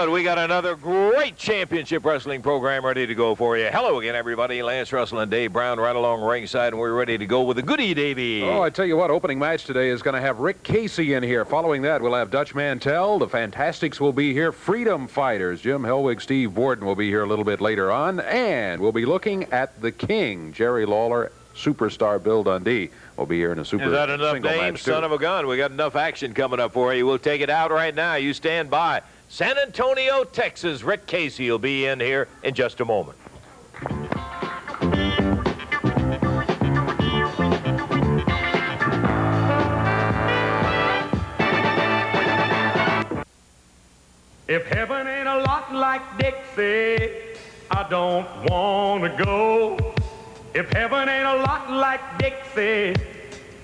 good. We got another great championship wrestling program ready to go for you. Hello again, everybody. Lance Russell and Dave Brown right along ringside, and we're ready to go with the goodie, Davey. Oh, I tell you what, opening match today is going to have Rick Casey in here. Following that, we'll have Dutch Mantell. The Fantastics will be here. Freedom Fighters. Jim Hellwig, Steve Borden will be here a little bit later on. And we'll be looking at the King, Jerry Lawler. Superstar Bill Dundee will be here in a super single match. Is that enough names, son of a gun? We got enough action coming up for you. We'll take it out right now. You stand by. San Antonio, Texas. Rick Casey will be in here in just a moment. If heaven ain't a lot like Dixie, I don't want to go. If heaven ain't a lot like Dixie,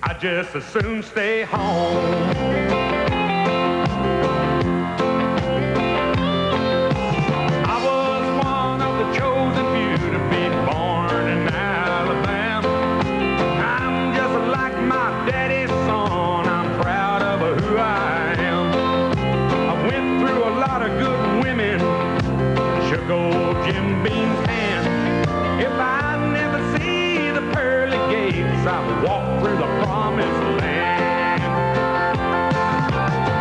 I just as soon stay home. I was one of the chosen few to be born in Alabama. I'm just like my daddy's son. I'm proud of who I am. I went through a lot of good women, shook old Jim Beam's hand. If I never see the pearly gates, I will walk through the promised land.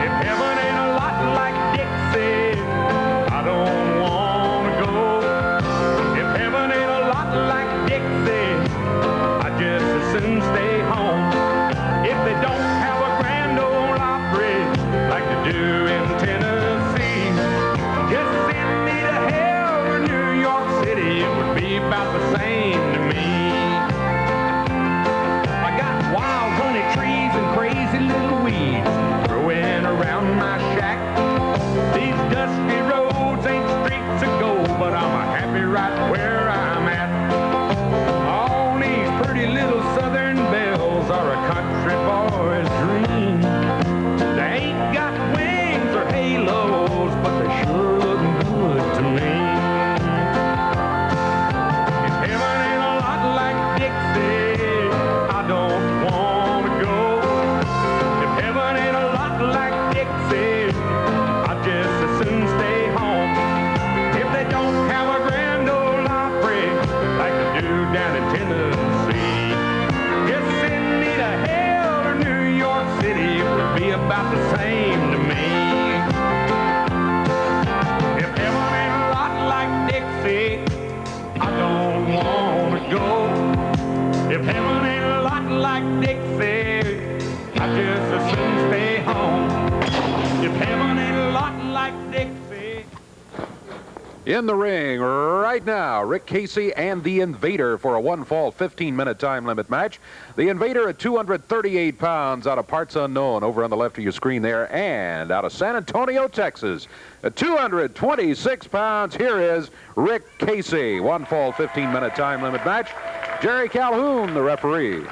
If heaven ain't a lot like Dixie, I don't want to go. If heaven ain't a lot like Dixie, I just as soon stay home. If they don't have a grand ole opry like they do in Tennessee, just send me to hell or New York City, it would be about the same to me. I got wild honey trees and crazy little weeds growing around my shack. These dusty roads ain't streets of gold, but I'm happy right where I'm at. All these pretty little southern belles are a country boy's dream. They ain't got wings or halos, but they sure look good to me. If heaven ain't a lot like Dixie, I don't want to go. If heaven ain't a lot like Dixie, I just as soon stay home. If they don't have a grand ole opry like they do down in Tennessee, just send me to hell or New York City, it would be about the same to me. If heaven ain't a lot like Dixie, I don't want to go. If heaven ain't a lot like Dixie, I just as soon stay home. If heaven ain't a lot like Dixie. In the ring right now, Rick Casey and the Invader for a one-fall 15-minute time limit match. The Invader at 238 pounds out of parts unknown over on the left of your screen there, and out of San Antonio, Texas at 226 pounds, here is Rick Casey. One-fall 15-minute time limit match. Jerry Calhoun, the referee.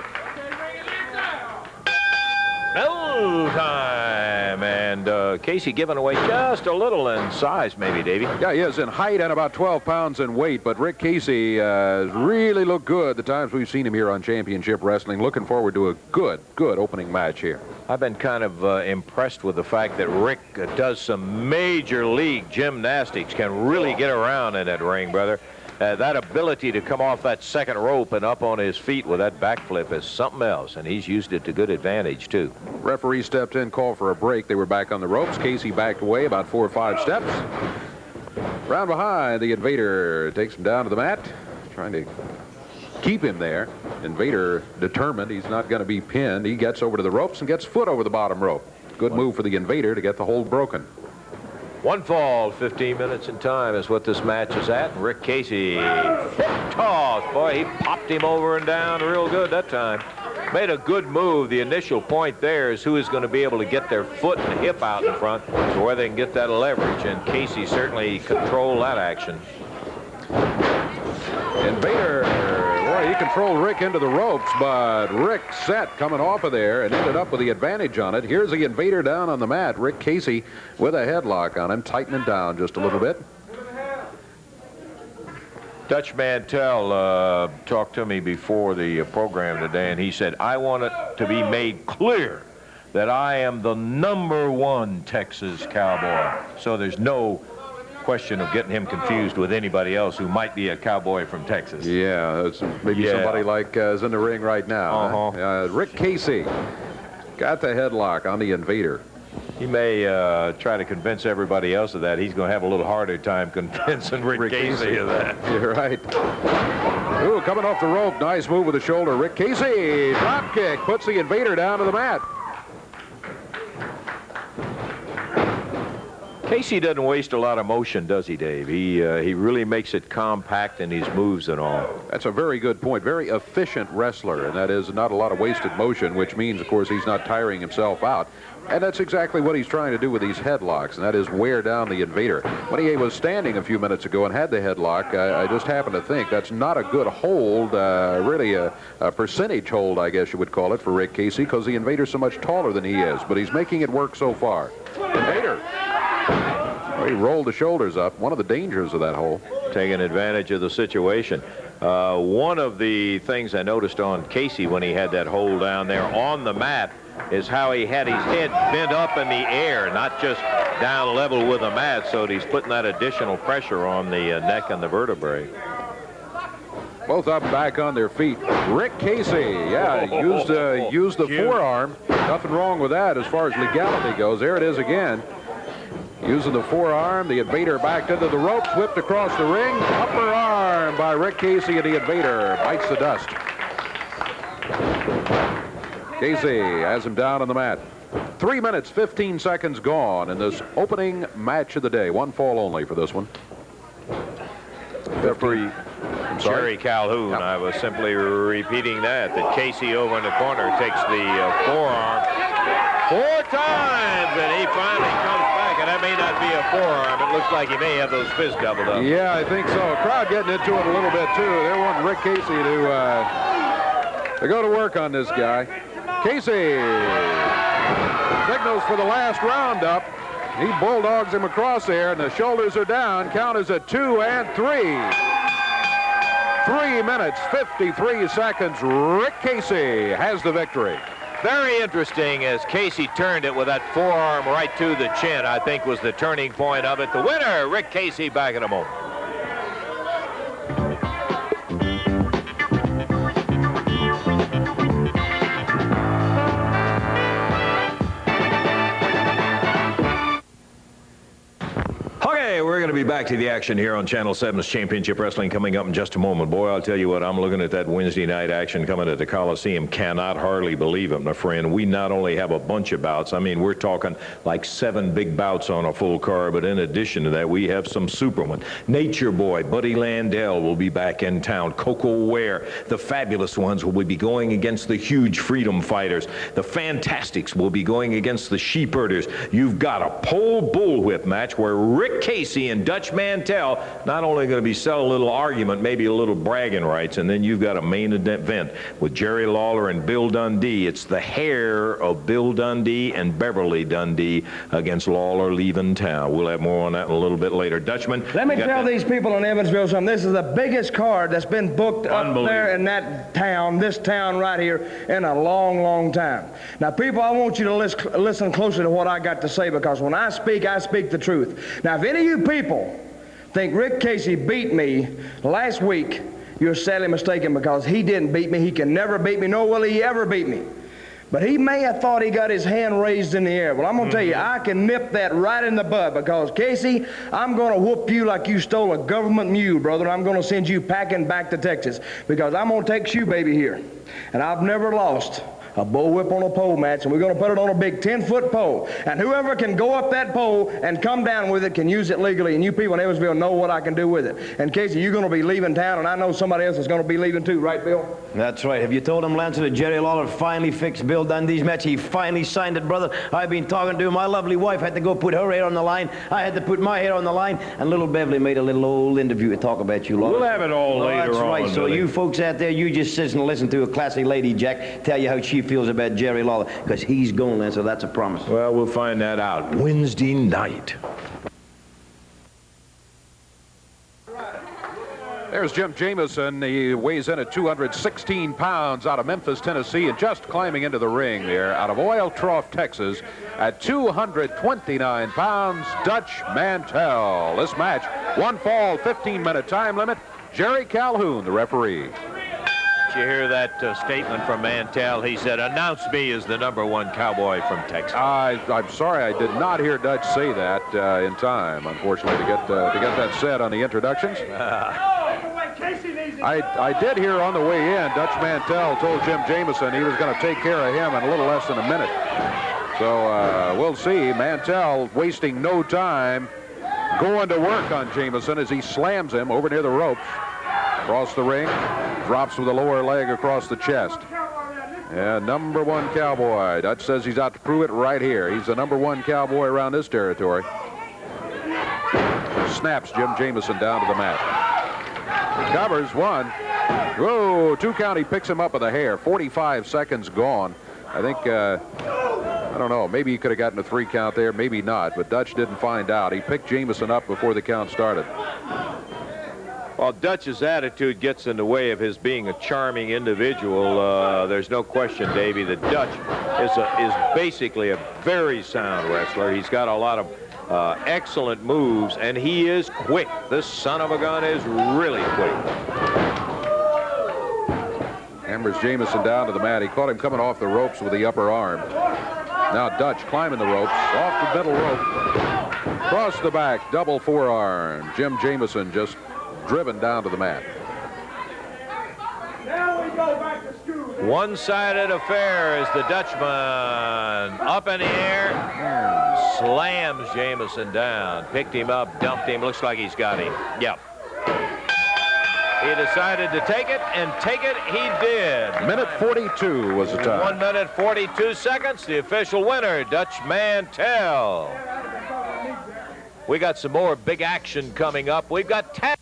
Bell time, and Casey giving away just a little in size, maybe, Davey. Yeah, he is in height and about 12 pounds in weight, but Rick Casey has really looked good the times we've seen him here on Championship Wrestling. Looking forward to a good opening match here. I've been kind of impressed with the fact that Rick does some major league gymnastics, can really get around in that ring, brother. That ability to come off that second rope and up on his feet with that backflip is something else, and he's used it to good advantage, too. Referee stepped in, called for a break. They were back on the ropes. Casey backed away about 4 or 5 steps. Round behind, the Invader takes him down to the mat, trying to keep him there. Invader determined he's not going to be pinned. He gets over to the ropes and gets foot over the bottom rope. Good move for the Invader to get the hold broken. One fall, 15 minutes in time is what this match is at. And Rick Casey, hip toss. Boy, he popped him over and down real good that time. Made a good move. The initial point there is who is going to be able to get their foot and hip out in front to where they can get that leverage. And Casey certainly controlled that action. Invader, boy, he controlled Rick into the ropes, but Rick set coming off of there and ended up with the advantage on it. Here's the Invader down on the mat. Rick Casey with a headlock on him, tightening down just a little bit. Dutch Mantell talked to me before the program today, and he said, I want it to be made clear that I am the #1 Texas Cowboy. So there's no question of getting him confused with anybody else who might be a cowboy from Texas. Yeah, it's maybe somebody like is in the ring right now. Rick Casey got the headlock on the Invader. He may try to convince everybody else of that. He's going to have a little harder time convincing Rick Casey of that. You're right. Ooh, coming off the rope. Nice move with the shoulder. Rick Casey, drop kick, puts the Invader down to the mat. Casey doesn't waste a lot of motion, does he, Dave? He really makes it compact in his moves and all. That's a very good point. Very efficient wrestler, and that is not a lot of wasted motion, which means, of course, he's not tiring himself out. And that's exactly what he's trying to do with these headlocks, and that is wear down the Invader. When he was standing a few minutes ago and had the headlock, I just happened to think that's not a good hold, really a percentage hold, I guess you would call it, for Rick Casey, because the Invader's so much taller than he is. But he's making it work so far. Invader. Well, he rolled the shoulders up. One of the dangers of that hold. Taking advantage of the situation. One of the things I noticed on Casey when he had that hold down there on the mat is how he had his head bent up in the air, not just down level with the mat, so he's putting that additional pressure on the neck and the vertebrae. Both up and back on their feet. Rick Casey, used the forearm. Nothing wrong with that as far as legality goes. There it is again. Using the forearm, the Invader backed into the ropes, whipped across the ring. Upper arm by Rick Casey, and the Invader bites the dust. Casey has him down on the mat. 3 minutes, 15 seconds gone in this opening match of the day. One fall only for this one. Referee Jerry Calhoun, I was simply repeating that Casey over in the corner takes the forearm 4 times, and he finally comes back, and that may not be a forearm. It looks like he may have those fists doubled up. Yeah, I think so. Crowd getting into it a little bit, too. They want Rick Casey to go to work on this guy. Casey signals for the last roundup. He bulldogs him across there, and the shoulders are down. Count is at 2 and 3. 3 minutes, 53 seconds. Rick Casey has the victory. Very interesting as Casey turned it with that forearm right to the chin, I think was the turning point of it. The winner, Rick Casey, back in a moment. We're going to be back to the action here on Channel 7's Championship Wrestling coming up in just a moment. Boy, I'll tell you what, I'm looking at that Wednesday night action coming at the Coliseum. Cannot hardly believe it, my friend. We not only have a bunch of bouts, I mean, we're talking like 7 big bouts on a full card, but in addition to that, we have some supermen. Nature Boy, Buddy Landell will be back in town. Coco Ware, the Fabulous Ones will be going against the Huge Freedom Fighters. The Fantastics will be going against the Sheepherders. You've got a pole bullwhip match where Rick Casey and Dutch Mantell not only going to be selling a little argument, maybe a little bragging rights, and then you've got a main event with Jerry Lawler and Bill Dundee. It's the hair of Bill Dundee and Beverly Dundee against Lawler leaving town. We'll have more on that in a little bit later. Dutchman, let me tell these people in Evansville something. This is the biggest card that's been booked up there in that town, this town right here, in a long, long time. Now, people, I want you to listen closely to what I got to say, because when I speak the truth. Now, if any of you people think Rick Casey beat me last week, you're sadly mistaken, because he didn't beat me. He can never beat me, nor will he ever beat me. But he may have thought he got his hand raised in the air. Well, I'm going to tell you, I can nip that right in the bud, because, Casey, I'm going to whoop you like you stole a government mule, brother. I'm going to send you packing back to Texas, because I'm going to take Shoe Baby here. And I've never lost a bullwhip on a pole match, and we're going to put it on a big 10-foot pole. And whoever can go up that pole and come down with it can use it legally, and you people in Evansville know what I can do with it. And Casey, you're going to be leaving town, and I know somebody else is going to be leaving too, right, Bill? That's right. Have you told him, Lancer, that Jerry Lawler finally fixed Bill Dundee's match? He finally signed it, brother. I've been talking to him. My lovely wife had to go put her hair on the line. I had to put my hair on the line, and little Beverly made a little old interview to talk about you, Lawler. We'll have it all later that's right. on. So you folks out there, you just sit and listen to a classy lady, Jack, tell you how she feels about Jerry Lawler, because he's going, Lancer. That's a promise. Well, we'll find that out Wednesday night. There's Jim Jameson. He weighs in at 216 pounds out of Memphis, Tennessee, and just climbing into the ring there out of Oil Trough, Texas at 229 pounds, Dutch Mantell. This match, 1 fall, 15-minute time limit. Jerry Calhoun, the referee. Did you hear that statement from Mantel? He said, "Announce me as the #1 cowboy from Texas." I'm sorry, I did not hear Dutch say that in time, unfortunately, to get that said on the introductions. I did hear on the way in, Dutch Mantell told Jim Jameson he was going to take care of him in a little less than a minute. So we'll see. Mantell wasting no time, going to work on Jameson as he slams him over near the ropes. Across the ring, drops with a lower leg across the chest. Yeah, #1 cowboy. Dutch says he's out to prove it right here. He's the #1 cowboy around this territory. Snaps Jim Jameson down to the mat. Covers 1. Whoa, 2 count. He picks him up with a hair. 45 seconds gone. I think, I don't know, maybe he could have gotten a 3 count there, maybe not, but Dutch didn't find out. He picked Jameson up before the count started. Well, Dutch's attitude gets in the way of his being a charming individual. There's no question, Davey, that Dutch is basically a very sound wrestler. He's got a lot of excellent moves, and he is quick. This son of a gun is really quick. Hammers Jameson down to the mat. He caught him coming off the ropes with the upper arm. Now Dutch climbing the ropes, off the middle rope, across the back, double forearm. Jim Jameson just driven down to the mat. Now we go back to school. One-sided affair as the Dutchman up in the air, slams Jameson down, picked him up, dumped him. Looks like he's got him. Yep. He decided to take it, and take it he did. Minute 42 was the time. 1 minute 42 seconds. The official winner, Dutch Mantell. We got some more big action coming up. We've got 10.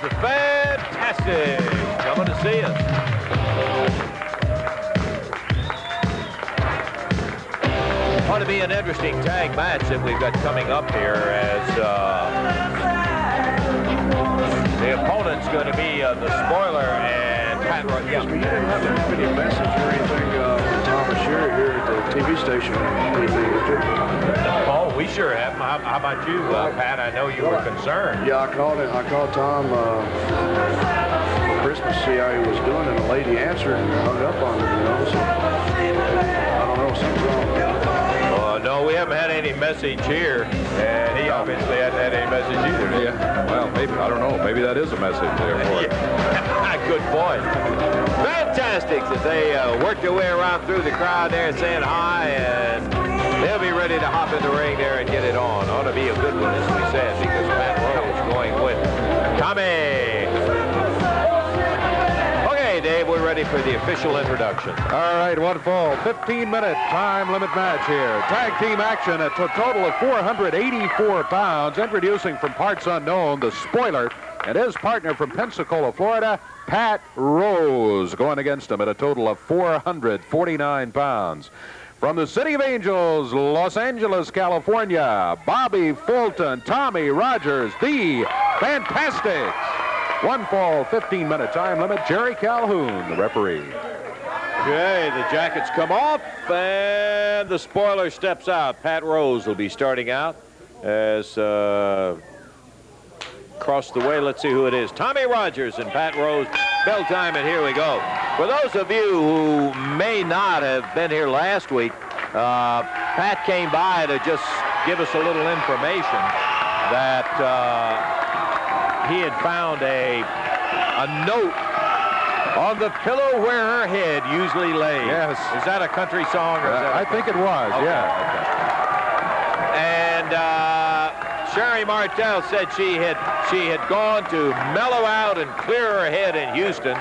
The Fantastic coming to see us. Ought to be an interesting tag match that we've got coming up here, as the opponent's going to be the Spoiler and Pat Roy. Yeah. You didn't have to have any message or anything from Tom Prichard here at the TV station or anything, did you? Oh, we sure haven't. How about you, Pat? I know you were concerned. Yeah, I called Tom for Christmas, see how he was doing, and the lady answered and hung up on him, you know. So I don't know, something's wrong. No, we haven't had any message here, and he obviously hasn't had any message either. Yeah. Well, maybe, I don't know. Maybe that is a message there for it. Good point. Fantastics as they work their way around through the crowd there saying hi, and they'll be ready to hop in the ring there and get it on. Ought to be a good one, as we said, because Pat Rose going with Tommy. Okay, Dave, we're ready for the official introduction. All right, one fall, 15-minute time limit match here. Tag team action at a total of 484 pounds. Introducing from parts unknown, the Spoiler, and his partner from Pensacola, Florida, Pat Rose, going against him at a total of 449 pounds. From the City of Angels, Los Angeles, California, Bobby Fulton, Tommy Rogers, the Fantastics. One fall, 15-minute time limit. Jerry Calhoun, the referee. Okay, the jackets come off, and the Spoiler steps out. Pat Rose will be starting out as across the way. Let's see who it is. Tommy Rogers and Pat Rose. Bell time, and here we go. For those of you who may not have been here last week, Pat came by to just give us a little information that he had found a note on the pillow where her head usually lays. Yes. Is that a country song? Or is that I think it was, okay. yeah. Okay. And Sherry Martell said she had gone to mellow out and clear her head in Houston.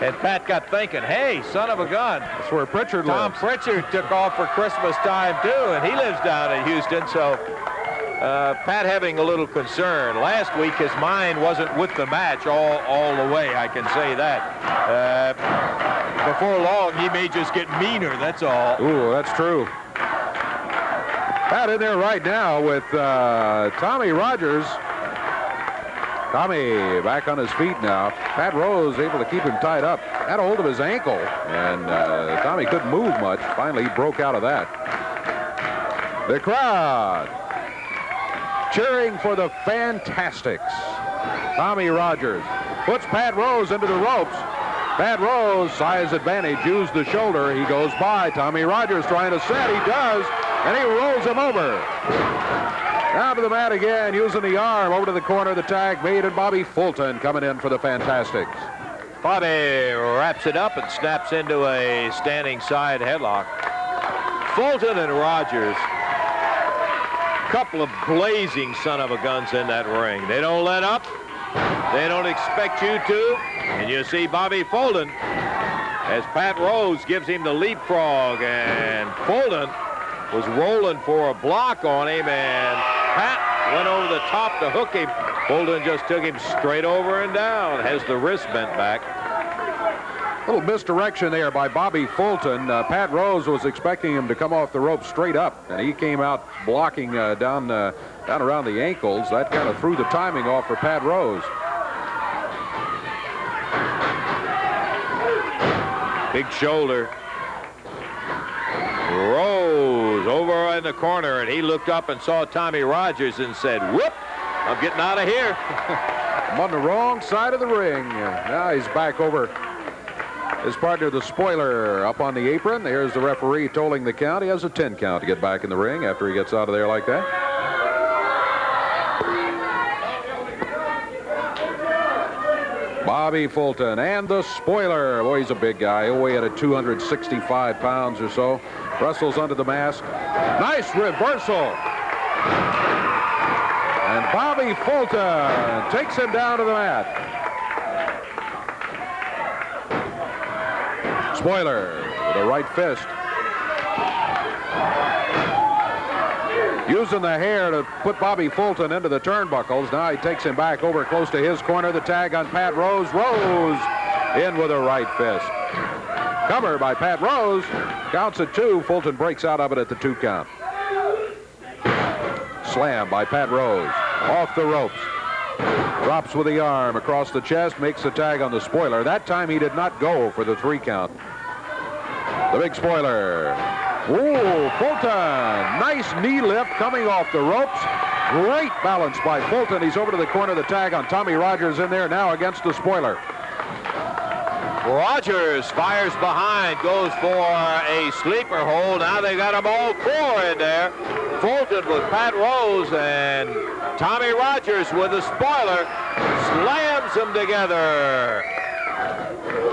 And Pat got thinking, hey, son of a gun. That's where Prichard lives. Tom Prichard took off for Christmas time, too, and he lives down in Houston. So Pat having a little concern. Last week, his mind wasn't with the match all the way, I can say that. Before long, he may just get meaner, that's all. Ooh, that's true. Pat in there right now with Tommy Rogers. Tommy back on his feet now. Pat Rose able to keep him tied up. Had a hold of his ankle, and Tommy couldn't move much. Finally, he broke out of that. The crowd cheering for the Fantastics. Tommy Rogers puts Pat Rose into the ropes. Pat Rose, size advantage, used the shoulder. He goes by. Tommy Rogers trying to set. He does, and he rolls him over. Down to the mat again, using the arm over to the corner of the tag made, and Bobby Fulton coming in for the Fantastics. Bobby wraps it up and snaps into a standing side headlock. Fulton and Rogers, couple of blazing son of a guns in that ring. They don't let up. They don't expect you to. And you see Bobby Fulton as Pat Rose gives him the leapfrog, and Fulton was rolling for a block on him, and Pat went over the top to hook him. Fulton just took him straight over and down. Has the wrist bent back. Little misdirection there by Bobby Fulton. Pat Rose was expecting him to come off the rope straight up, and he came out blocking down around the ankles. That kind of threw the timing off for Pat Rose. Big shoulder. Rose over in the corner, and he looked up and saw Tommy Rogers and said, whoop, I'm getting out of here. I'm on the wrong side of the ring. Now he's back over his partner, the Spoiler, up on the apron. Here's the referee tolling the count. He has a 10 count to get back in the ring after he gets out of there like that. Bobby Fulton and the Spoiler. Boy, he's a big guy. He'll weigh in at 265 pounds or so. Wrestles under the mask. Nice reversal. And Bobby Fulton takes him down to the mat. Spoiler with a right fist. Using the hair to put Bobby Fulton into the turnbuckles. Now he takes him back over close to his corner. The tag on Pat Rose. Rose in with a right fist. Cover by Pat Rose. Counts at 2. Fulton breaks out of it at the 2 count. Slam by Pat Rose. Off the ropes. Drops with the arm across the chest. Makes the tag on the Spoiler. That time he did not go for the 3 count. The big Spoiler Oh, Fulton. Nice knee lift coming off the ropes. Great balance by Fulton. He's over to the corner of the tag on Tommy Rogers in there now against the spoiler. Rogers fires behind, goes for a sleeper hold. Now they got them all four in there. Fulton with Pat Rose and Tommy Rogers with a spoiler. Slams them together.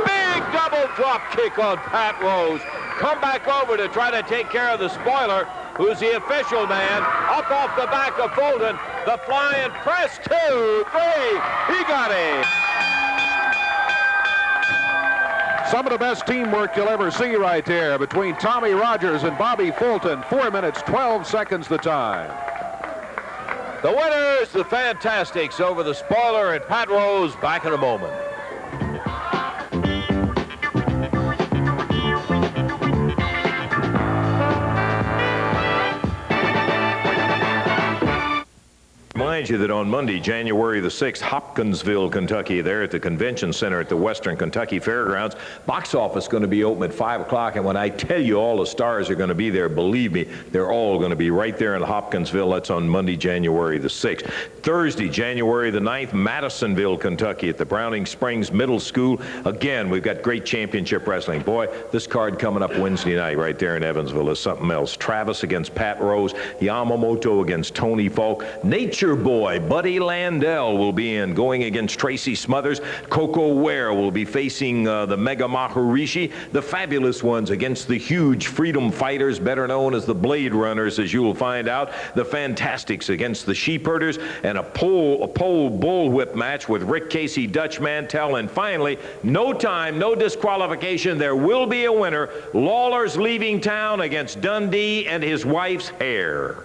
Big double drop kick on Pat Rose. Come back over to try to take care of the spoiler, who's the official man. Up off the back of Fulton. The flying press, 2, 3. He got it. Some of the best teamwork you'll ever see right there between Tommy Rogers and Bobby Fulton. 4 minutes, 12 seconds the time. The winners, the Fantastics over the spoiler and Pat Rose. Back in a moment. Remind you that on Monday, January the 6th, Hopkinsville, Kentucky, there at the Convention Center at the Western Kentucky Fairgrounds, box office going to be open at 5 o'clock. And when I tell you all the stars are going to be there, believe me, they're all going to be right there in Hopkinsville. That's on Monday, January the 6th. Thursday, January the 9th, Madisonville, Kentucky at the Browning Springs Middle School. Again, we've got great championship wrestling. Boy, this card coming up Wednesday night right there in Evansville is something else. Travis against Pat Rose, Yamamoto against Tony Falk, Nature Boy Buddy Landell will be in, going against Tracy Smothers. Coco Ware will be facing the Mega Maharishi. The Fabulous Ones against the huge Freedom Fighters, better known as the Blade Runners, as you will find out. The Fantastics against the Sheepherders, and a pole bullwhip match with Rick Casey, Dutch Mantell, and finally, no time, no disqualification. There will be a winner. Lawler's leaving town against Dundee and his wife's hair.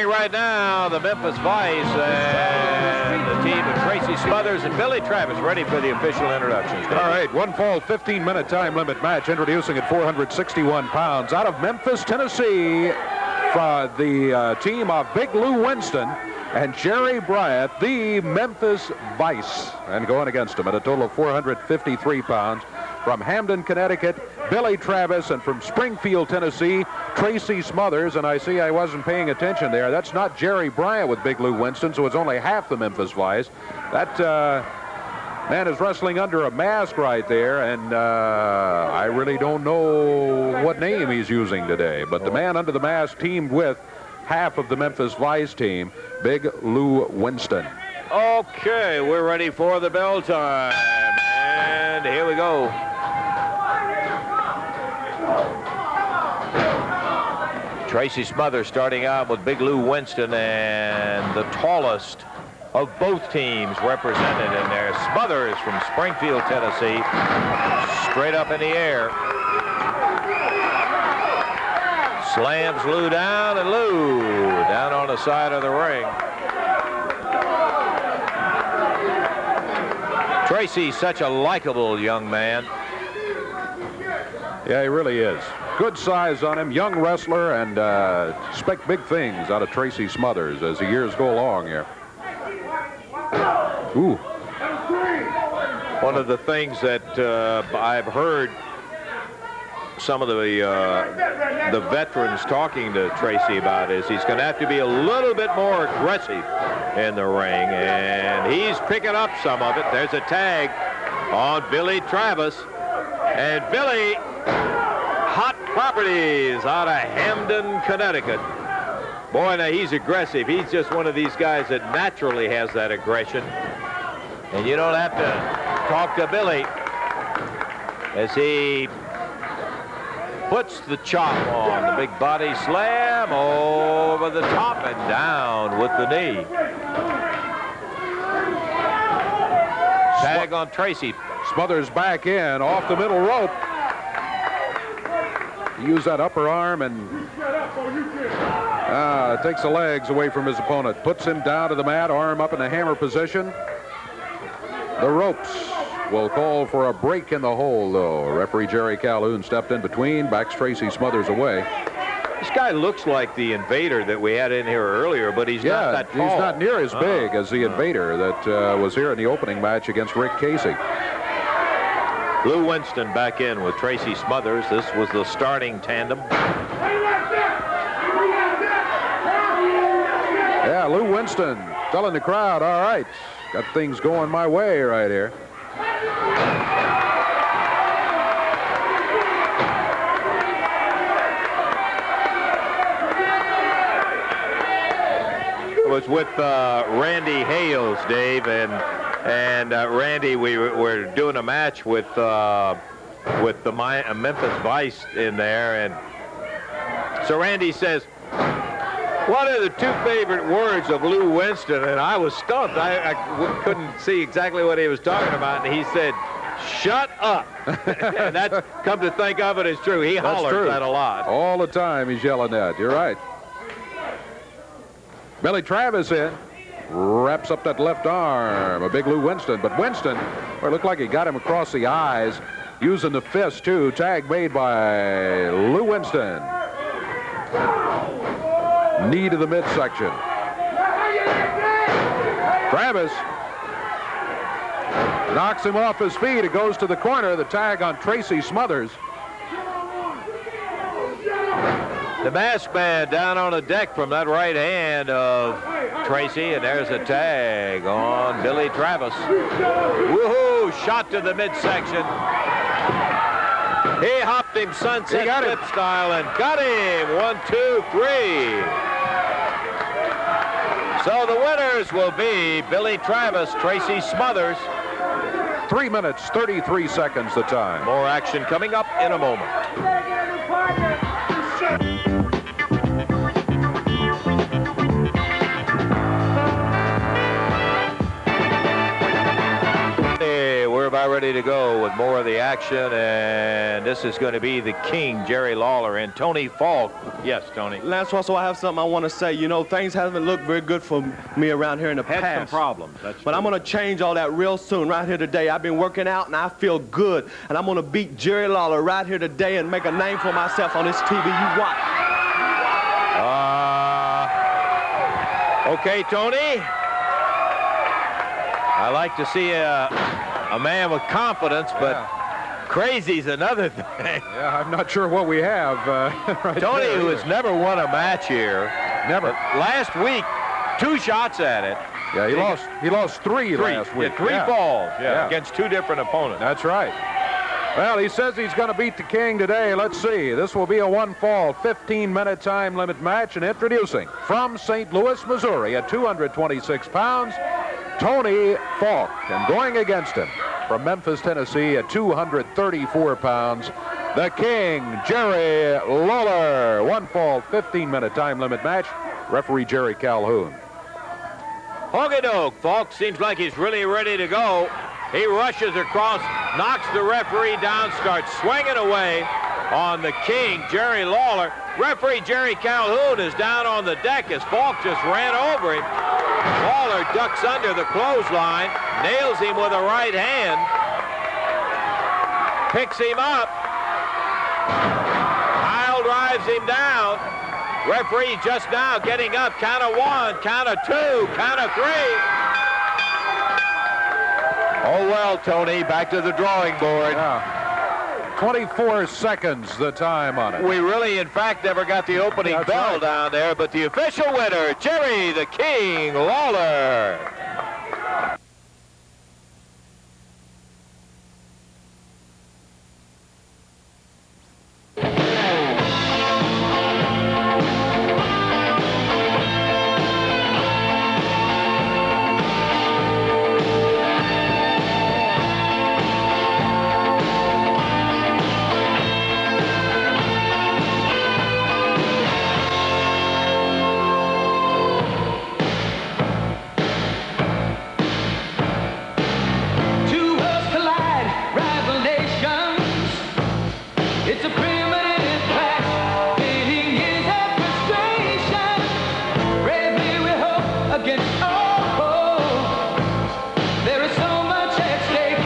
Right now, the Memphis Vice and the team of Tracy Smothers and Billy Travis ready for the official introductions. All right, one fall, 15-minute time limit match, introducing at 461 pounds out of Memphis, Tennessee, for the team of Big Lou Winston and Jerry Bryant, the Memphis Vice, and going against him at a total of 453 pounds. From Hamden, Connecticut, Billy Travis, and from Springfield, Tennessee, Tracy Smothers. And I see I wasn't paying attention there. That's not Jerry Bryant with Big Lou Winston, so it's only half the Memphis Vice. That man is wrestling under a mask right there, and I really don't know what name he's using today. But the man under the mask teamed with half of the Memphis Vice team, Big Lou Winston. Okay, we're ready for the bell time, and here we go. Tracy Smothers starting out with Big Lou Winston, and the tallest of both teams represented in there. Smothers from Springfield, Tennessee, straight up in the air. Slams Lou down, and Lou down on the side of the ring. Tracy's such a likable young man. Yeah, he really is. Good size on him, young wrestler, and expect big things out of Tracy Smothers as the years go along here. Ooh. One of the things that I've heard some of the veterans talking to Tracy about is he's going to have to be a little bit more aggressive in the ring, and he's picking up some of it. There's a tag on Billy Travis, and Billy, hot properties out of Hamden, Connecticut. Boy, now he's aggressive. He's just one of these guys that naturally has that aggression, and you don't have to talk to Billy as he puts the chop on the big body slam over the top and down with the knee. Tag on Tracy. Smothers back in off the middle rope. Use that upper arm and takes the legs away from his opponent. Puts him down to the mat, arm up in the hammer position. The ropes will call for a break in the hole, though. Referee Jerry Calhoun stepped in between, backs Tracy Smothers away. This guy looks like the Invader that we had in here earlier, but he's not that tall. He's not near as big as the Invader that was here in the opening match against Rick Casey. Lou Winston back in with Tracy Smothers. This was the starting tandem. Yeah, Lou Winston telling the crowd, all right, got things going my way right here. It was with Randy Hales, Dave, and Randy, we were doing a match with the Memphis Vice in there, and so Randy says, what are the two favorite words of Lou Winston? And I was stumped. I couldn't see exactly what he was talking about, and he said, shut up. And that's, come to think of it, is true. He hollers that a lot. All the time he's yelling that. You're right. Billy Travis in. Wraps up that left arm. A big Lou Winston. But Winston, well, it looked like he got him across the eyes using the fist, too. Tag made by Lou Winston. Knee to the midsection. Travis knocks him off his feet. It goes to the corner. The tag on Tracy Smothers. The masked man down on the deck from that right hand of Tracy, and there's a tag on Billy Travis. Woohoo! Shot to the midsection. He hopped him sunset flip style and got him. 1, 2, 3. So the winners will be Billy Travis, Tracy Smothers. 3 minutes, 33 seconds the time. More action coming up in a moment. We're about ready to go with more of the action, and this is going to be the King, Jerry Lawler, and Tony Falk. Yes, Tony. Lance Russell, I have something I want to say. You know, things haven't looked very good for me around here in the past. Had some problems. But I'm going to change all that real soon, right here today. I've been working out, and I feel good. And I'm going to beat Jerry Lawler right here today and make a name for myself on this TV. You watch. Okay, Tony. I like to see a man with confidence, but crazy's another thing. Yeah, I'm not sure what we have. Right Tony, there, who has never won a match here. Never. Last week, 2 shots at it. Yeah, he lost three last week. 3 falls against 2 different opponents. That's right. Well, he says he's going to beat the King today. Let's see. This will be a 1-fall, 15-minute time limit match. And introducing from St. Louis, Missouri, at 226 pounds, Tony Falk. And going against him from Memphis, Tennessee, at 234 pounds, the King, Jerry Lawler. 1-fall, 15-minute time limit match. Referee Jerry Calhoun. Okey-doke. Falk seems like he's really ready to go. He rushes across, knocks the referee down, starts swinging away on the King, Jerry Lawler. Referee Jerry Calhoun is down on the deck as Falk just ran over him. Lawler ducks under the clothesline, nails him with a right hand, picks him up, pile drives him down. Referee just now getting up, count of 1, count of 2, count of 3. Oh, well, Tony, back to the drawing board. Yeah. 24 seconds the time on it. We really, in fact, never got the opening bell down there, but the official winner, Jerry the King Lawler. There is so much at stake.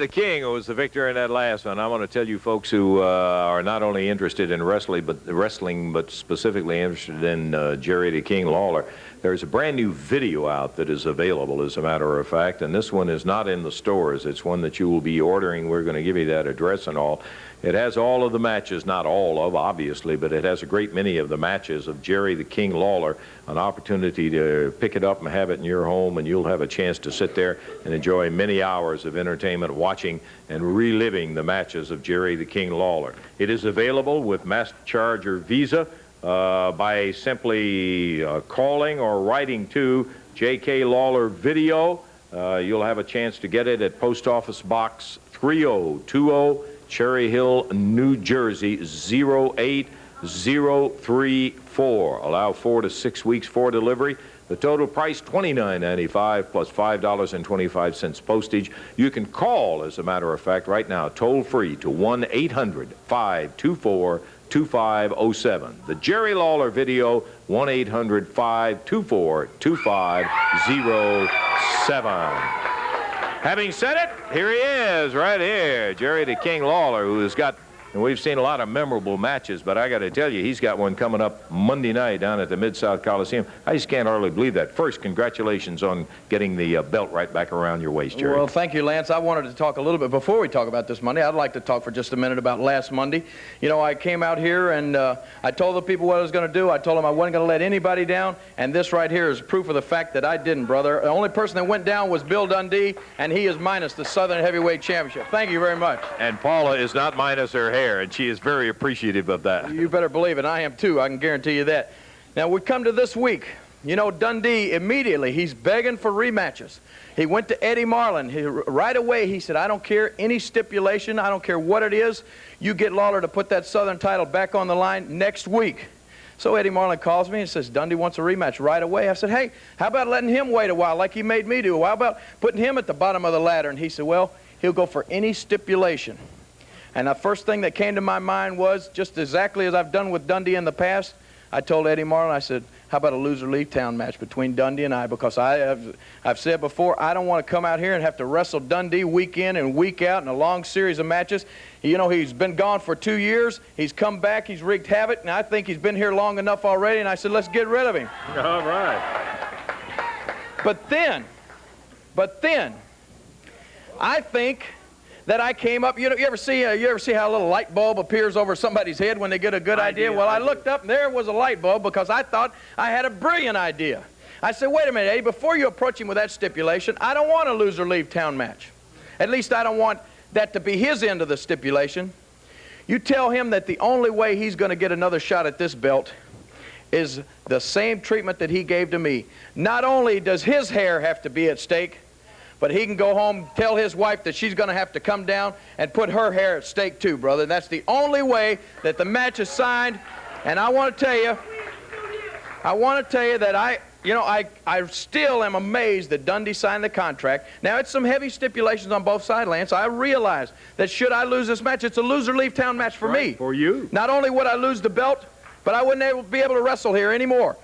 the King, who was the victor in that last one. I want to tell you folks who are not only interested in wrestling, but specifically interested in Jerry the King Lawler. There's a brand new video out that is available, as a matter of fact, and this one is not in the stores. It's one that you will be ordering. We're going to give you that address and all. It has all of the matches, not all of, obviously, but it has a great many of the matches of Jerry the King Lawler, an opportunity to pick it up and have it in your home, and you'll have a chance to sit there and enjoy many hours of entertainment watching and reliving the matches of Jerry the King Lawler. It is available with MasterCharge or Visa by simply calling or writing to J.K. Lawler Video. You'll have a chance to get it at Post Office Box 3020, Cherry Hill, New Jersey, 08034. Allow 4 to 6 weeks for delivery. The total price, $29.95 plus $5.25 postage. You can call, as a matter of fact, right now, toll-free to 1-800-524-2507. The Jerry Lawler Video, 1-800-524-2507. Having said it, here he is, right here, Jerry the King Lawler, who has got, and we've seen a lot of memorable matches, but I got to tell you, he's got one coming up Monday night down at the Mid-South Coliseum. I just can't hardly believe that. First, congratulations on getting the belt right back around your waist, Jerry. Well, thank you, Lance. I wanted to talk a little bit, before we talk about this Monday, I'd like to talk for just a minute about last Monday. You know, I came out here and I told the people what I was going to do. I told them I wasn't going to let anybody down, and this right here is proof of the fact that I didn't, brother. The only person that went down was Bill Dundee, and he is minus the Southern Heavyweight Championship. Thank you very much. And Paula is not minus her hair, and she is very appreciative of that. You better believe it. I am too. I can guarantee you that. Now, we come to this week. You know, Dundee, immediately, he's begging for rematches. He went to Eddie Marlin. Right away, he said, I don't care any stipulation. I don't care what it is. You get Lawler to put that Southern title back on the line next week. So Eddie Marlin calls me and says, Dundee wants a rematch right away. I said, hey, how about letting him wait a while like he made me do? How about putting him at the bottom of the ladder? And he said, well, he'll go for any stipulation. And the first thing that came to my mind was, just exactly as I've done with Dundee in the past, I told Eddie Marlin, I said, how about a loser-leave town match between Dundee and I? Because I've said before, I don't want to come out here and have to wrestle Dundee week in and week out in a long series of matches. You know, he's been gone for 2 years. He's come back. He's wreaked havoc. And I think he's been here long enough already. And I said, let's get rid of him. All right. But then, I think that I came up, you ever see how a little light bulb appears over somebody's head when they get a good idea? Well, I looked up and there was a light bulb because I thought I had a brilliant idea. I said, wait a minute, Eddie, before you approach him with that stipulation, I don't want a loser-leave town match. At least I don't want that to be his end of the stipulation. You tell him that the only way he's going to get another shot at this belt is the same treatment that he gave to me. Not only does his hair have to be at stake, but he can go home, tell his wife that she's going to have to come down and put her hair at stake too, brother. And that's the only way that the match is signed. And I want to tell you that I still am amazed that Dundee signed the contract. Now, it's some heavy stipulations on both sides, Lance. I realize that should I lose this match, it's a loser-leave town match for me. For you. Not only would I lose the belt, but I wouldn't be able to wrestle here anymore.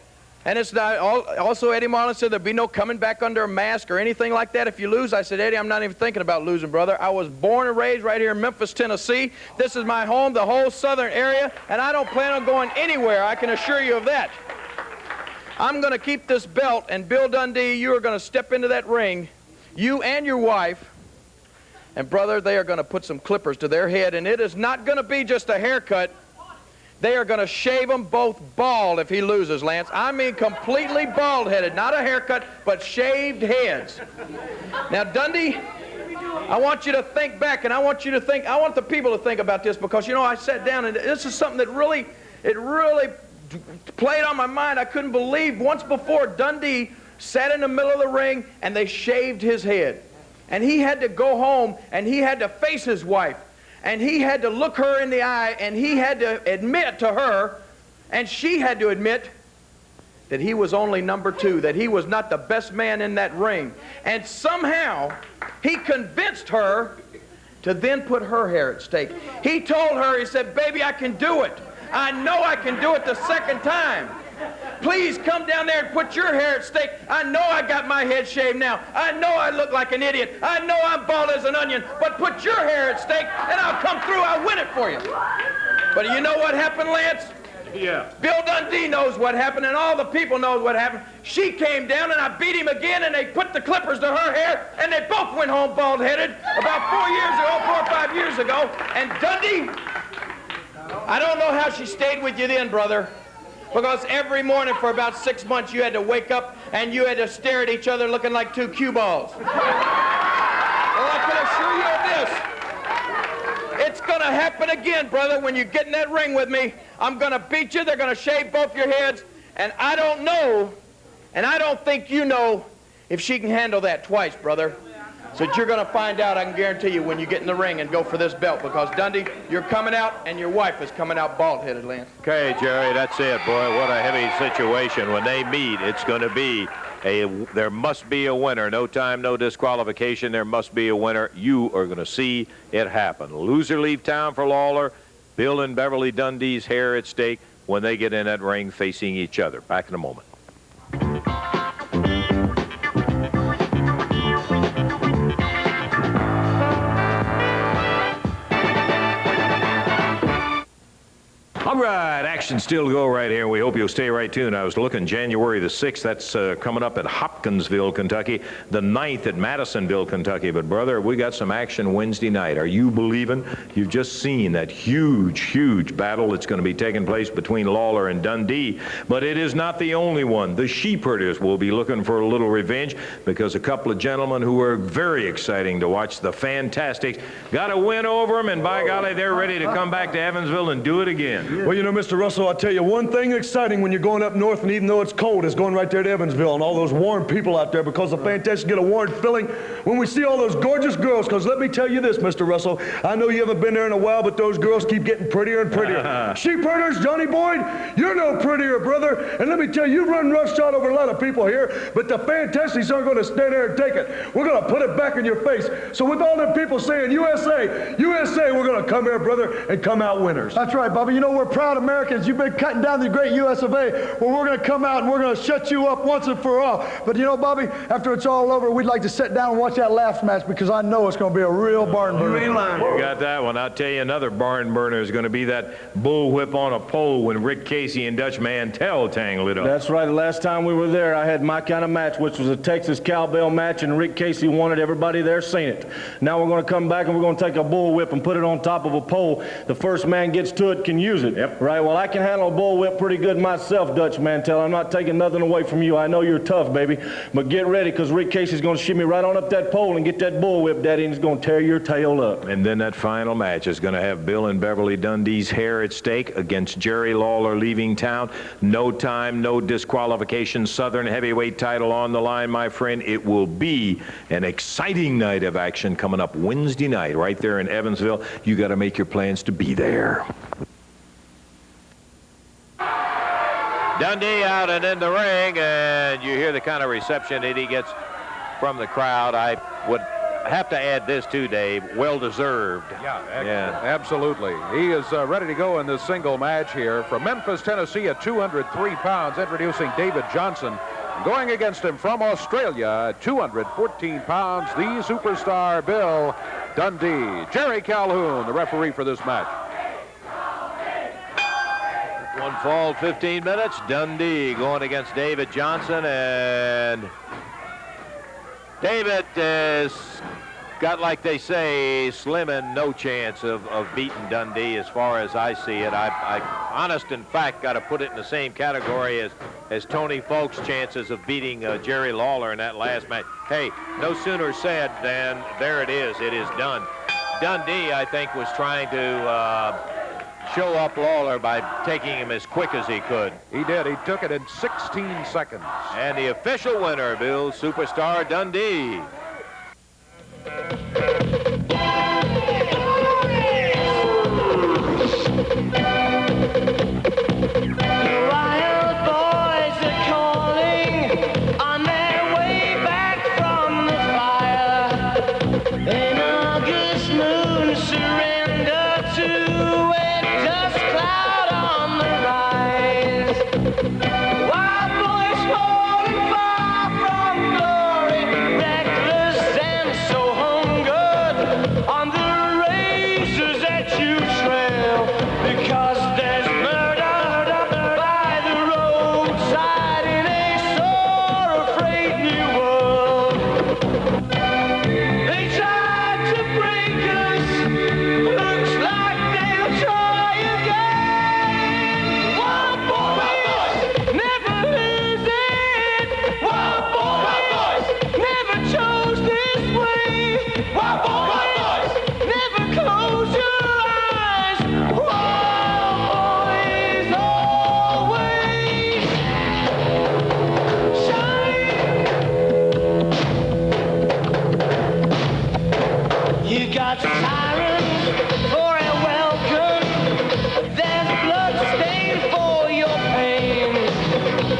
And it's not, also Eddie Marlin said there'd be no coming back under a mask or anything like that if you lose. I said, Eddie, I'm not even thinking about losing, brother. I was born and raised right here in Memphis, Tennessee. This is my home, the whole southern area, and I don't plan on going anywhere. I can assure you of that. I'm going to keep this belt, and Bill Dundee, you are going to step into that ring, you and your wife, and brother, they are going to put some clippers to their head, and it is not going to be just a haircut. They are going to shave them both bald if he loses, Lance. I mean completely bald-headed, not a haircut, but shaved heads. Now, Dundee, I want you to think back, and I want the people to think about this because, you know, I sat down, and this is something that really played on my mind. I couldn't believe once before Dundee sat in the middle of the ring, and they shaved his head. And he had to go home, and he had to face his wife. And he had to look her in the eye, and he had to admit to her, and she had to admit that he was only number two, that he was not the best man in that ring. And somehow, he convinced her to then put her hair at stake. He told her, he said, baby, I can do it. I know I can do it the second time. please come down there and put your hair at stake. I know I got my head shaved now. I know I look like an idiot. I know I'm bald as an onion, but put your hair at stake and I'll come through. I'll win it for you. But you know what happened, Lance? Yeah. Bill Dundee knows what happened, and all the people knows what happened. She came down, and I beat him again, and they put the clippers to her hair, and they both went home bald-headed about 4 or 5 years ago. And Dundee, I don't know how she stayed with you then, brother, because every morning for about 6 months you had to wake up and you had to stare at each other looking like two cue balls. Well, I can assure you of this. It's going to happen again, brother, when you get in that ring with me. I'm going to beat you. They're going to shave both your heads. And I don't know, and I don't think you know, if she can handle that twice, brother. So you're going to find out, I can guarantee you, when you get in the ring and go for this belt. Because, Dundee, you're coming out, and your wife is coming out bald-headed, Lance. Okay, Jerry, that's it, boy. What a heavy situation. When they meet, it's going to be there must be a winner. No time, no disqualification. There must be a winner. You are going to see it happen. Loser leave town for Lawler. Bill and Beverly Dundee's hair at stake when they get in that ring facing each other. Back in a moment. All right, action still to go right here. We hope you'll stay right tuned. I was looking January the 6th. That's coming up at Hopkinsville, Kentucky. The 9th at Madisonville, Kentucky. But, brother, we got some action Wednesday night. Are you believing? You've just seen that huge, huge battle that's going to be taking place between Lawler and Dundee. But it is not the only one. The sheepherders will be looking for a little revenge because a couple of gentlemen who are very exciting to watch, the Fantastics, got a win over them, and by golly, they're ready to come back to Evansville and do it again. Well, you know, Mr. Russell, I'll tell you one thing exciting when you're going up north, and even though it's cold, it's going right there to Evansville and all those warm people out there, because the Fantastics get a warm feeling when we see all those gorgeous girls. Because let me tell you this, Mr. Russell, I know you haven't been there in a while, but those girls keep getting prettier and prettier. Sheep herders, Johnny Boyd, you're no prettier, brother. And let me tell you, you run roughshod over a lot of people here, but the Fantastics aren't going to stand there and take it. We're going to put it back in your face. So with all them people saying USA, USA, we're going to come here, brother, and come out winners. That's right, Bubba. You know, we're proud Americans. You've been cutting down the great US of A. Well, we're going to come out and we're going to shut you up once and for all. But you know, Bobby, after it's all over, we'd like to sit down and watch that last match, because I know it's going to be a real barn burner. You got that one. I'll tell you another barn burner is going to be that bullwhip on a pole when Rick Casey and Dutch Mantell tangle it up. That's right. The last time we were there, I had my kind of match, which was a Texas cowbell match, and Rick Casey won it. Everybody there seen it. Now we're going to come back and we're going to take a bullwhip and put it on top of a pole. The first man gets to it can use it. Yep. Right. Well, I can handle a bullwhip pretty good myself, Dutch Mantell. I'm not taking nothing away from you. I know you're tough, baby. But get ready, because Rick Casey's going to shimmy right on up that pole and get that bullwhip, Daddy, and he's going to tear your tail up. And then that final match is going to have Bill and Beverly Dundee's hair at stake against Jerry Lawler leaving town. No time, no disqualification. Southern heavyweight title on the line, my friend. It will be an exciting night of action coming up Wednesday night right there in Evansville. You got to make your plans to be there. Dundee out and in the ring, and you hear the kind of reception that he gets from the crowd. I would have to add this too, Dave. Well-deserved. Yeah, absolutely. He is ready to go in this single match here. From Memphis, Tennessee, at 203 pounds, introducing David Johnson. Going against him from Australia at 214 pounds, the superstar Bill Dundee. Jerry Calhoun, the referee for this match. One fall, 15 minutes. Dundee going against David Johnson, and David has got, like they say, slim and no chance of beating Dundee as far as I see it. I honest in fact, got to put it in the same category as Tony Falk's chances of beating Jerry Lawler in that last match. Hey, no sooner said than there it is. It is done. Dundee, I think, was trying to show up Lawler by taking him as quick as he could. He did. He took it in 16 seconds. And the official winner, Bill Superstar Dundee. Why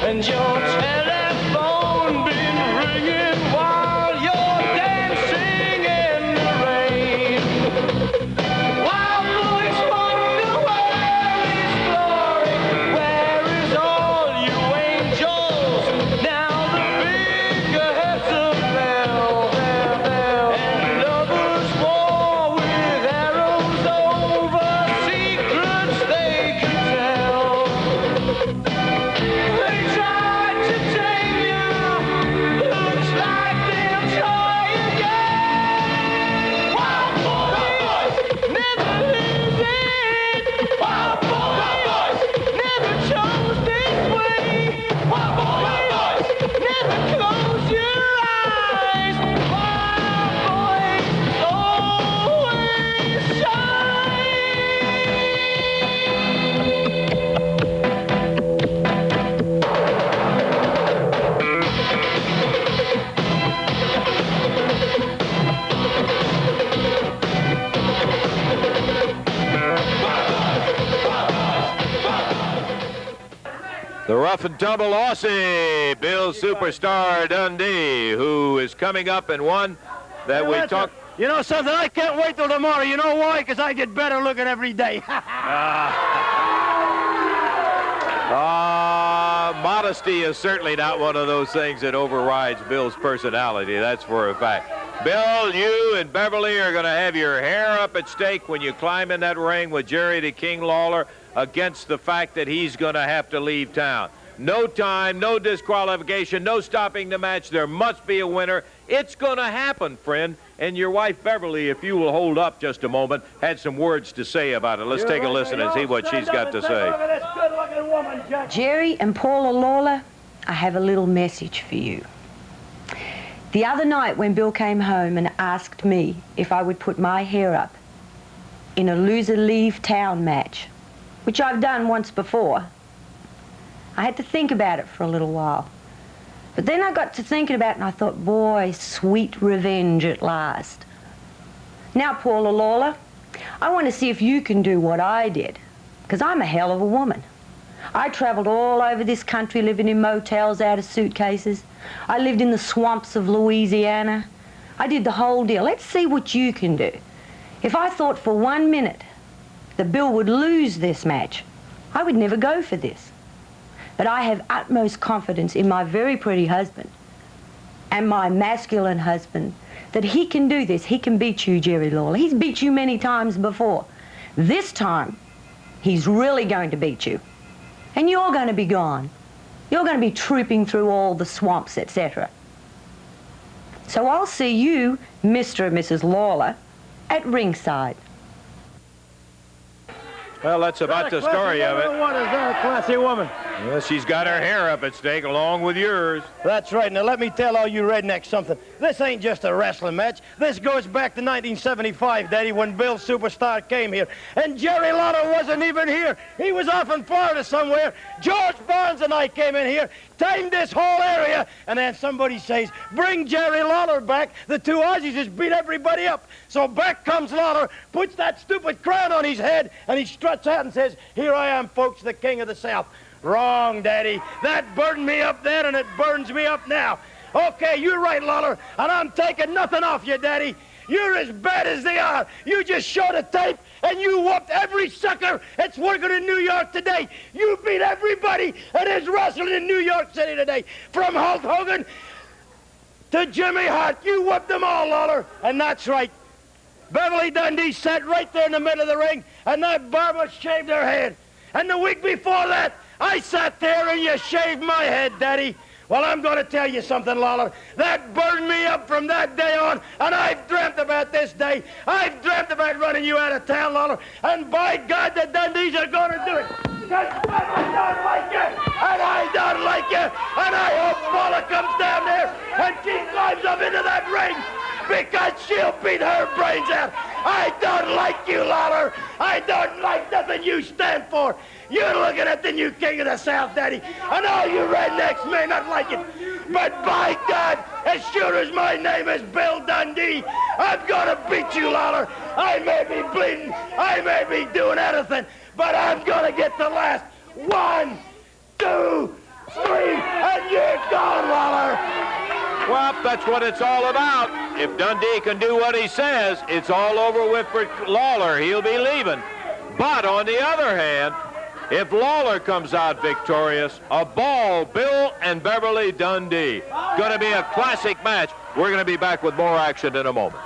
and your telephone been ringing while you're dancing in the rain. Wild boys wonder where is glory, where is all you angels? Now the bigger heads of hell, and lovers war with arrows over secrets they can tell. They tried to tame you, looks like they'll try again. Wild boys never lose it. Wild boys never chose this way. Wild boys never close your eyes. Wild boys always shine. The rough and tumble Aussie, Bill Superstar Dundee, who is coming up in one that we talked. You know something? I can't wait till tomorrow. You know why? Because I get better looking every day. Modesty is certainly not one of those things that overrides Bill's personality. That's for a fact. Bill, you and Beverly are going to have your hair up at stake when you climb in that ring with Jerry the King Lawler against the fact that he's going to have to leave town. No time, no disqualification, no stopping the match. There must be a winner. It's going to happen, friend. And your wife, Beverly, if you will hold up just a moment, had some words to say about it. Let's take a listen and see what she's got to say. Look at this good-looking woman, Jack. Jerry and Paula Lawler, I have a little message for you. The other night when Bill came home and asked me if I would put my hair up in a loser leave town match, which I've done once before, I had to think about it for a little while. But then I got to thinking about it and I thought, boy, sweet revenge at last. Now, Paula Lawler, I want to see if you can do what I did, because I'm a hell of a woman. I traveled all over this country living in motels out of suitcases. I lived in the swamps of Louisiana. I did the whole deal. Let's see what you can do. If I thought for 1 minute that Bill would lose this match, I would never go for this. But I have utmost confidence in my very pretty husband and my masculine husband that he can do this. He can beat you, Jerry Lawler. He's beat you many times before. This time, he's really going to beat you. And you're going to be gone. You're going to be trooping through all the swamps, etc. So I'll see you, Mr. and Mrs. Lawler, at ringside. Well, that's about the story of it. What is that, a classy woman? Well, she's got her hair up at stake along with yours. That's right. Now, let me tell all you rednecks something. This ain't just a wrestling match. This goes back to 1975, Daddy, when Bill Superstar came here. And Jerry Lawler wasn't even here. He was off in Florida somewhere. George Barnes and I came in here, timed this whole area, and then somebody says, bring Jerry Lawler back. The two Aussies just beat everybody up. So back comes Lawler, puts that stupid crown on his head, and he struts out and says, here I am, folks, the king of the South. Wrong, Daddy. That burned me up then, and it burns me up now. Okay, you're right, Lawler, and I'm taking nothing off you, Daddy. You're as bad as they are. You just showed a tape, and you whooped every sucker that's working in New York today. You beat everybody that is wrestling in New York City today, from Hulk Hogan to Jimmy Hart. You whooped them all, Lawler, and that's right. Beverly Dundee sat right there in the middle of the ring, and that barber shaved her head. And the week before that, I sat there and you shaved my head, Daddy. Well, I'm going to tell you something, Lawler. That burned me up from that day on, and I've dreamt about this day. I've dreamt about running you out of town, Lawler, and by God, the Dundees are going to do it. Because Beverly don't like you, and I don't like you, and I hope Paula comes down there and she climbs up into that ring, because she'll beat her brains out. I don't like you, Lawler. I don't like nothing you stand for. You're looking at the new king of the South, Daddy. I know you rednecks may not like it, but by God, as sure as my name is Bill Dundee, I'm gonna beat you, Lawler. I may be bleeding, I may be doing anything, but I'm gonna get the last 1, 2, streak, and you're gone, Lawler. Well, that's what it's all about. If Dundee can do what he says, it's all over with for Lawler. He'll be leaving. But on the other hand, if Lawler comes out victorious, a ball, Bill and Beverly Dundee. Going to be a classic match. We're going to be back with more action in a moment.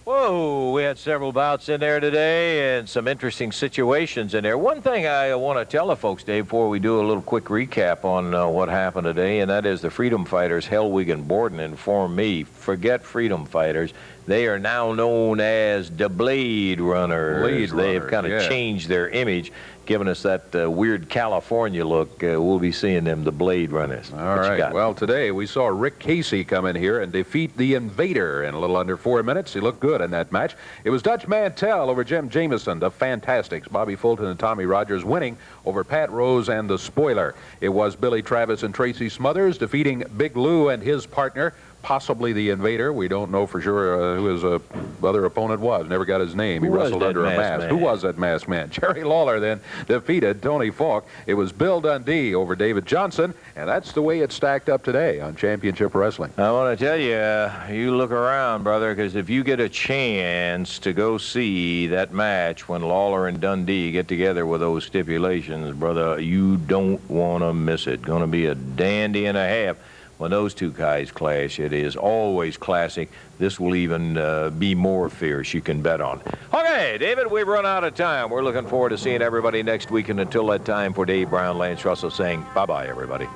Whoa, we had several bouts in there today and some interesting situations in there. One thing I want to tell the folks, Dave, before we do a little quick recap on what happened today, and that is the Freedom Fighters, Hellwig and Borden, informed me, forget Freedom Fighters. They are now known as the Blade Runners. They've kind of changed their image, giving us that weird California look. We'll be seeing them, the Blade Runners. All right. Well, today we saw Rick Casey come in here and defeat the Invader in a little under 4 minutes. He looked good in that match. It was Dutch Mantell over Jameson, the Fantastics. Bobby Fulton and Tommy Rogers winning over Pat Rose and the Spoiler. It was Billy Travis and Tracy Smothers defeating Big Lou and his partner, possibly the Invader. We don't know for sure who his other opponent was. Never got his name. He wrestled under a mask. Who was that masked man? Jerry Lawler then defeated Tony Falk. It was Bill Dundee over David Johnson, and that's the way it stacked up today on Championship Wrestling. I want to tell you, you look around, brother, because if you get a chance to go see that match when Lawler and Dundee get together with those stipulations, brother, you don't want to miss it. Going to be a dandy and a half. When those two guys clash, it is always classic. This will even be more fierce, you can bet on. Okay, David, we've run out of time. We're looking forward to seeing everybody next week, and until that time, for Dave Brown, Lance Russell saying bye-bye, everybody.